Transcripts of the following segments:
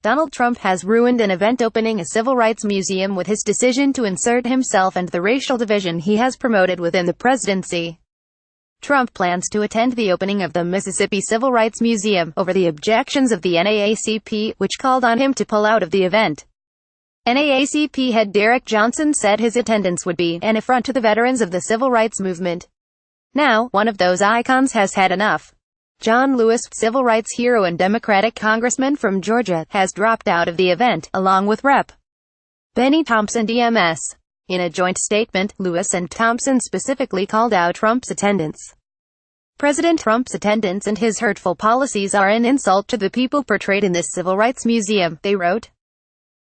Donald Trump has ruined an event opening a civil rights museum with his decision to insert himself and the racial division he has promoted within the presidency. Trump plans to attend the opening of the Mississippi Civil Rights Museum, over the objections of the NAACP, which called on him to pull out of the event. NAACP head Derrick Johnson said his attendance would be an affront to the veterans of the civil rights movement. Now, one of those icons has had enough. John Lewis, civil rights hero and Democratic congressman from Georgia, has dropped out of the event, along with Rep. Benny Thompson DMS. In a joint statement, Lewis and Thompson specifically called out Trump's attendance. President Trump's attendance and his hurtful policies are an insult to the people portrayed in this civil rights museum, they wrote.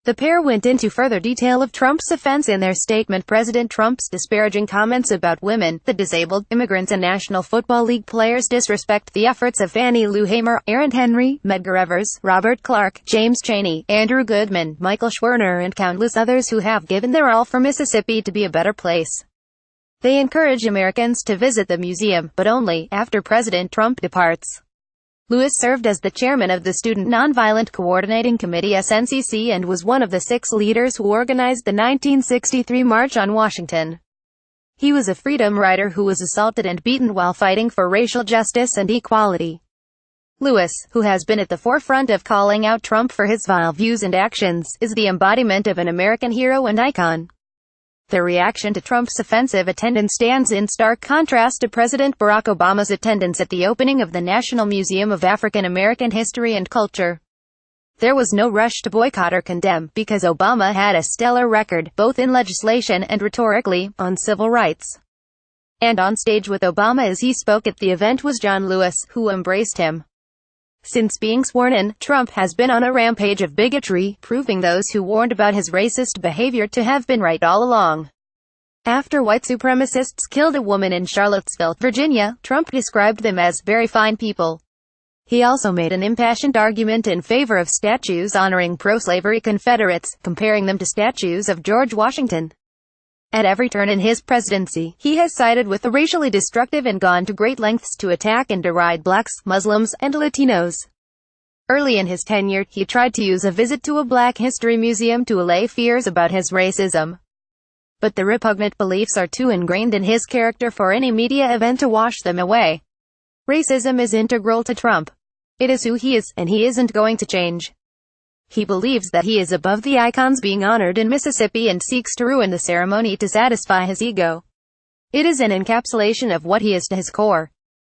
The pair went into further detail of Trump's offense in their statement. President Trump's disparaging comments about women, the disabled, immigrants and National Football League players disrespect the efforts of Fannie Lou Hamer, Aaron Henry, Medgar Evers, Robert Clark, James Chaney, Andrew Goodman, Michael Schwerner and countless others who have given their all for Mississippi to be a better place. They encourage Americans to visit the museum, but only after President Trump departs. Lewis served as the chairman of the Student Nonviolent Coordinating Committee (SNCC) and was one of the 6 leaders who organized the 1963 March on Washington. He was a freedom rider who was assaulted and beaten while fighting for racial justice and equality. Lewis, who has been at the forefront of calling out Trump for his vile views and actions, is the embodiment of an American hero and icon. The reaction to Trump's offensive attendance stands in stark contrast to President Barack Obama's attendance at the opening of the National Museum of African American History and Culture. There was no rush to boycott or condemn, because Obama had a stellar record, both in legislation and rhetorically, on civil rights. And on stage with Obama as he spoke at the event was John Lewis, who embraced him. Since being sworn in, Trump has been on a rampage of bigotry, proving those who warned about his racist behavior to have been right all along. After white supremacists killed a woman in Charlottesville, Virginia, Trump described them as very fine people. He also made an impassioned argument in favor of statues honoring pro-slavery Confederates, comparing them to statues of George Washington. At every turn in his presidency, he has sided with the racially destructive and gone to great lengths to attack and deride blacks, Muslims, and Latinos. Early in his tenure, he tried to use a visit to a Black History museum to allay fears about his racism. But the repugnant beliefs are too ingrained in his character for any media event to wash them away. Racism is integral to Trump. It is who he is, and he isn't going to change. He believes that he is above the icons being honored in Mississippi and seeks to ruin the ceremony to satisfy his ego. It is an encapsulation of what he is to his core.